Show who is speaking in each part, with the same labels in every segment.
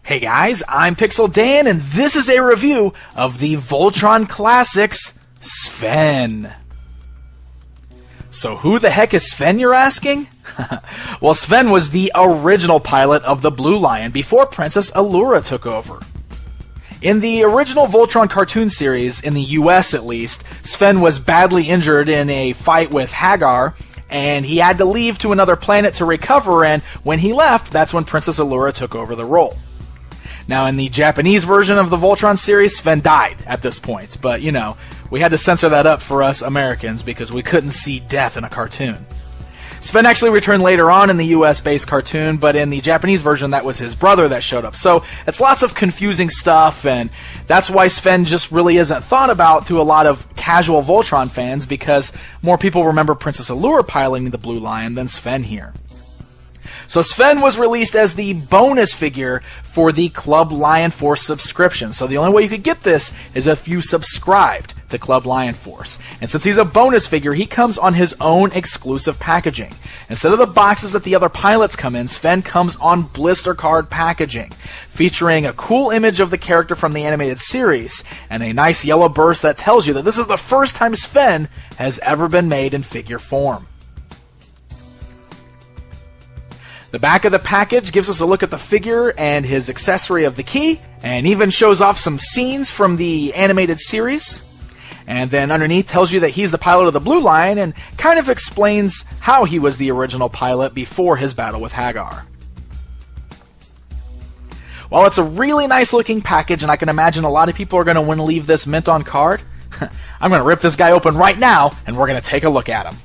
Speaker 1: Hey guys, I'm Pixel Dan, and this is a review of the Voltron Classics, Sven. So who the heck is Sven, you're asking? Well, Sven was the original pilot of the Blue Lion before Princess Allura took over. In the original Voltron cartoon series, in the US at least, Sven was badly injured in a fight with Hagar, and he had to leave to another planet to recover, and when he left, that's when Princess Allura took over the role. Now, in the Japanese version of the Voltron series, Sven died at this point, but, you know, we had to censor that up for us Americans because we couldn't see death in a cartoon. Sven actually returned later on in the US-based cartoon, but in the Japanese version, that was his brother that showed up. So, it's lots of confusing stuff, and that's why Sven just really isn't thought about to a lot of casual Voltron fans, because more people remember Princess Allura piloting the Blue Lion than Sven here. So Sven was released as the bonus figure for the Club Lion Force subscription. So the only way you could get this is if you subscribed to Club Lion Force. And since he's a bonus figure, he comes on his own exclusive packaging. Instead of the boxes that the other pilots come in, Sven comes on blister card packaging, featuring a cool image of the character from the animated series, and a nice yellow burst that tells you that this is the first time Sven has ever been made in figure form. The back of the package gives us a look at the figure and his accessory of the key, and even shows off some scenes from the animated series. And then underneath tells you that he's the pilot of the Blue Lion, and kind of explains how he was the original pilot before his battle with Hagar. While it's a really nice looking package, and I can imagine a lot of people are going to want to leave this mint on card, I'm going to rip this guy open right now, and we're going to take a look at him.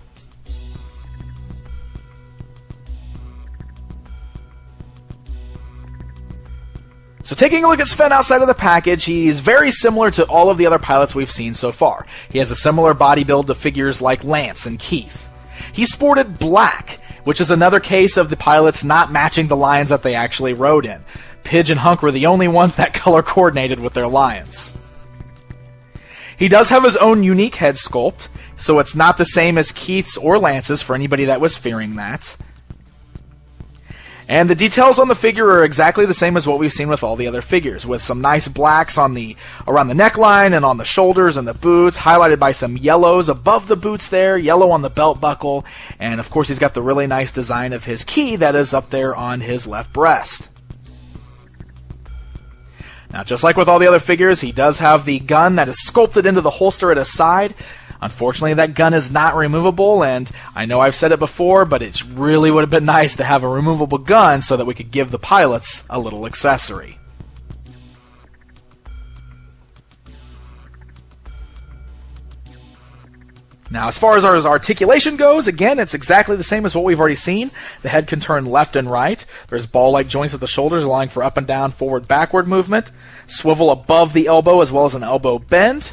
Speaker 1: So taking a look at Sven outside of the package, he's very similar to all of the other pilots we've seen so far. He has a similar body build to figures like Lance and Keith. He sported black, which is another case of the pilots not matching the lions that they actually rode in. Pidge and Hunk were the only ones that color coordinated with their lions. He does have his own unique head sculpt, so it's not the same as Keith's or Lance's for anybody that was fearing that. And the details on the figure are exactly the same as what we've seen with all the other figures, with some nice blacks around the neckline and on the shoulders and the boots, highlighted by some yellows above the boots there, yellow on the belt buckle, and of course he's got the really nice design of his key that is up there on his left breast. Now, just like with all the other figures, he does have the gun that is sculpted into the holster at his side. Unfortunately, that gun is not removable, and I know I've said it before, but it really would have been nice to have a removable gun so that we could give the pilots a little accessory. Now, as far as our articulation goes, again, it's exactly the same as what we've already seen. The head can turn left and right. There's ball-like joints at the shoulders, allowing for up and down, forward, backward movement. Swivel above the elbow as well as an elbow bend.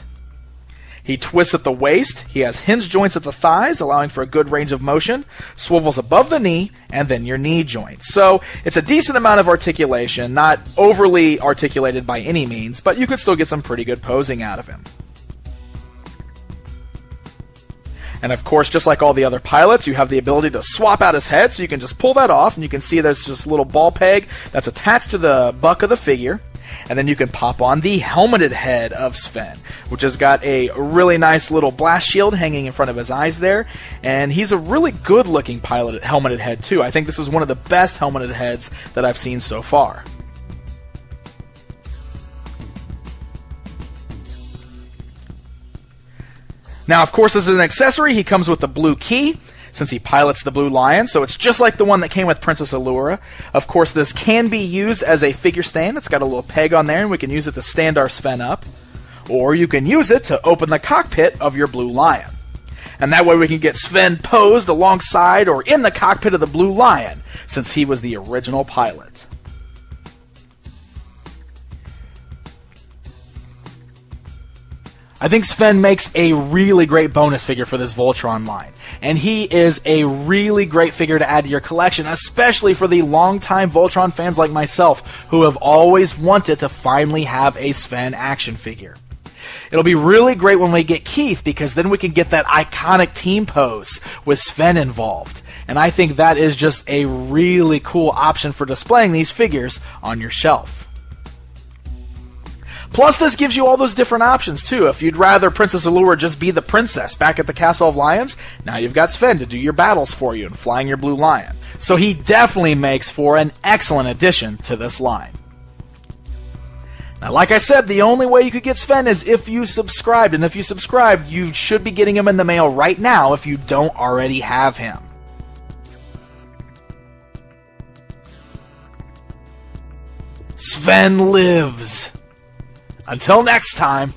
Speaker 1: He twists at the waist. He has hinge joints at the thighs, allowing for a good range of motion. Swivels above the knee, and then your knee joints. So it's a decent amount of articulation, not overly articulated by any means, but you could still get some pretty good posing out of him. And of course, just like all the other pilots, you have the ability to swap out his head, so you can just pull that off, and you can see there's just a little ball peg that's attached to the butt of the figure. And then you can pop on the helmeted head of Sven, which has got a really nice little blast shield hanging in front of his eyes there. And he's a really good-looking helmeted head, too. I think this is one of the best helmeted heads that I've seen so far. Now, of course, as an accessory, he comes with the blue key, since he pilots the Blue Lion, so it's just like the one that came with Princess Allura. Of course, this can be used as a figure stand. It's got a little peg on there, and we can use it to stand our Sven up. Or you can use it to open the cockpit of your Blue Lion. And that way we can get Sven posed alongside or in the cockpit of the Blue Lion, since he was the original pilot. I think Sven makes a really great bonus figure for this Voltron line, and he is a really great figure to add to your collection, especially for the longtime Voltron fans like myself who have always wanted to finally have a Sven action figure. It'll be really great when we get Keith, because then we can get that iconic team pose with Sven involved, and I think that is just a really cool option for displaying these figures on your shelf. Plus, this gives you all those different options, too. If you'd rather Princess Allura just be the princess back at the Castle of Lions, now you've got Sven to do your battles for you and flying your blue lion. So he definitely makes for an excellent addition to this line. Now, like I said, the only way you could get Sven is if you subscribed, and if you subscribed, you should be getting him in the mail right now if you don't already have him. Sven lives! Until next time!